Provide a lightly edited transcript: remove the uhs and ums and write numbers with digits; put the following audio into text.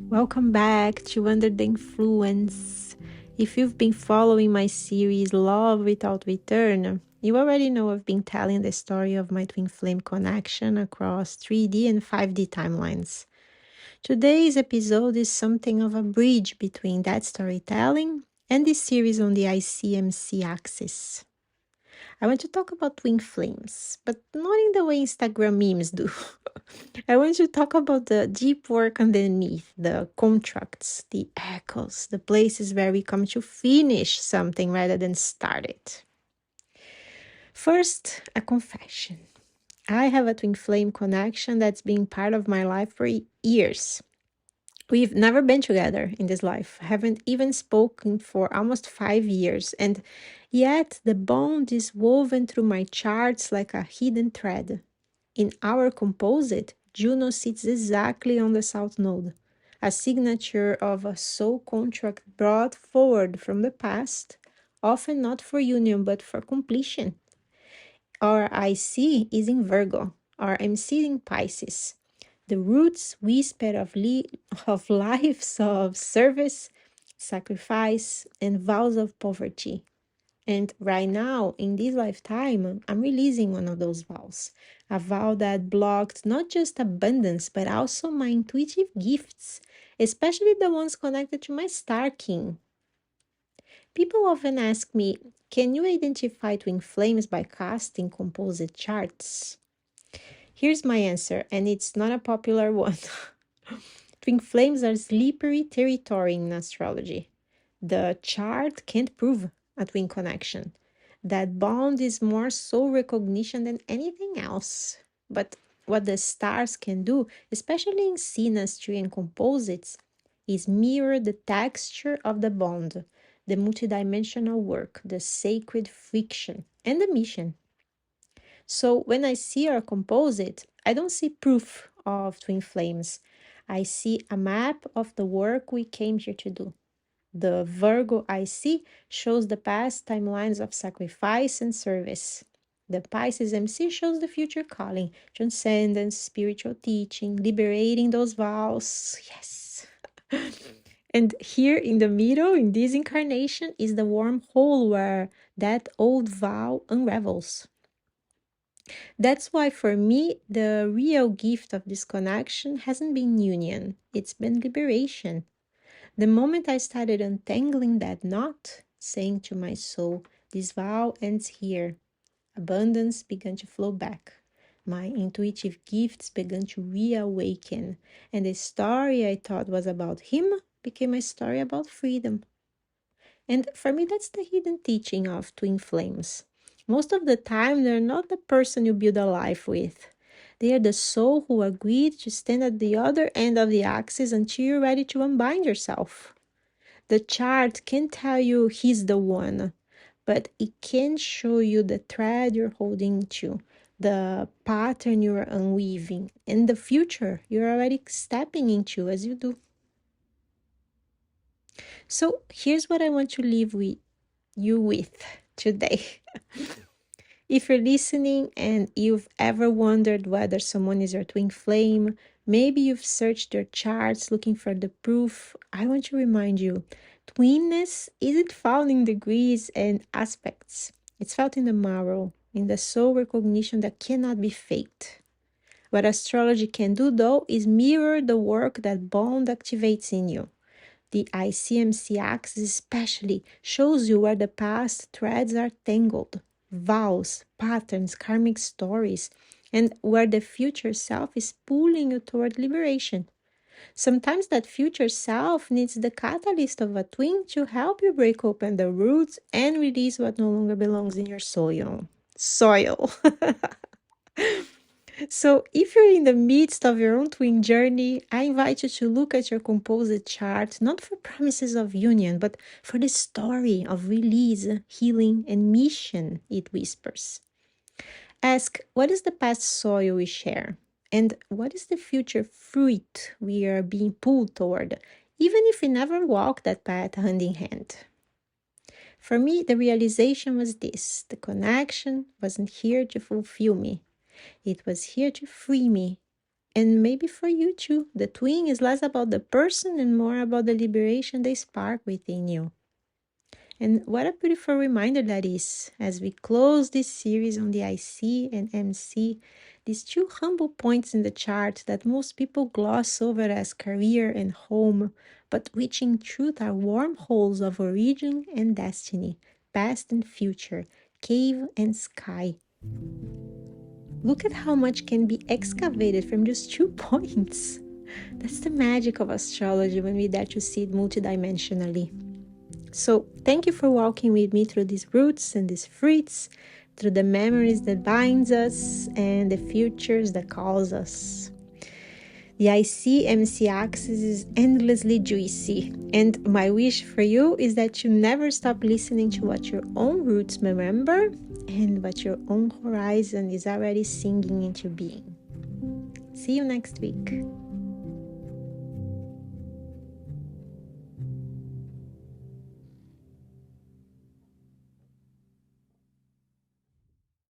Welcome back to Under the Influence. If you've been following my series Love Without Return, you already know I've been telling the story of my twin flame connection across 3D and 5D timelines. Today's episode is something of a bridge between that storytelling and this series on the ICMC axis. I want to talk about twin flames, but not in the way Instagram memes do. I want to talk about the deep work underneath, the contracts, the echoes, the places where we come to finish something rather than start it. First, a confession. I have a twin flame connection that's been part of my life for years. We've never been together in this life, haven't even spoken for almost 5 years, and yet the bond is woven through my charts like a hidden thread. In our composite, Juno sits exactly on the south node, a signature of a soul contract brought forward from the past, often not for union but for completion. Our IC is in Virgo, our MC in Pisces. The roots whisper of lives of service, sacrifice, and vows of poverty. And right now, in this lifetime, I'm releasing one of those vows. A vow that blocked not just abundance, but also my intuitive gifts, especially the ones connected to my star king. People often ask me, can you identify twin flames by casting composite charts? Here's my answer, and it's not a popular one. Twin flames are slippery territory in astrology. The chart can't prove a twin connection. That bond is more soul recognition than anything else. But what the stars can do, especially in synastry and composites, is mirror the texture of the bond, the multidimensional work, the sacred friction, and the mission. So when I see our composite, I don't see proof of twin flames. I see a map of the work we came here to do. The Virgo IC shows the past timelines of sacrifice and service. The Pisces MC shows the future calling, transcendence, spiritual teaching, liberating those vows. Yes. And here in the middle, in this incarnation, is the wormhole where that old vow unravels. That's why for me, the real gift of this connection hasn't been union, it's been liberation. The moment I started untangling that knot, saying to my soul, this vow ends here, abundance began to flow back. My intuitive gifts began to reawaken, and the story I thought was about him became a story about freedom. And for me, that's the hidden teaching of twin flames. Most of the time, they're not the person you build a life with. They are the soul who agreed to stand at the other end of the axis until you're ready to unbind yourself. The chart can't tell you he's the one, but it can show you the thread you're holding to, the pattern you're unweaving, and the future you're already stepping into as you do. So here's what I want to leave you with today. If you're listening and you've ever wondered whether someone is your twin flame, maybe you've searched their charts looking for the proof, I want to remind you, twinness isn't found in degrees and aspects. It's felt in the marrow, in the soul recognition that cannot be faked. What astrology can do, though, is mirror the work that bond activates in you. The ICMC axis especially shows you where the past threads are tangled, vows, patterns, karmic stories, and where the future self is pulling you toward liberation. Sometimes that future self needs the catalyst of a twin to help you break open the roots and release what no longer belongs in your soil. So if you're in the midst of your own twin journey, I invite you to look at your composite chart, not for promises of union, but for the story of release, healing, and mission it whispers. Ask, what is the past soil we share? And what is the future fruit we are being pulled toward, even if we never walk that path hand in hand? For me, the realization was this: the connection wasn't here to fulfill me. It was here to free me, And maybe for you too, the twin is less about the person and more about the liberation they spark within you. And what a beautiful reminder that is, as we close this series on the IC and MC, these two humble points in the chart that most people gloss over as career and home, but which in truth are wormholes of origin and destiny, past and future, cave and sky. Look at how much can be excavated from just 2 points. That's the magic of astrology when we dare to see it multidimensionally. So thank you for walking with me through these roots and these fruits, through the memories that binds us and the futures that calls us. The IC-MC axis is endlessly juicy, and my wish for you is that you never stop listening to what your own roots remember and what your own horizon is already singing into being. See you next week.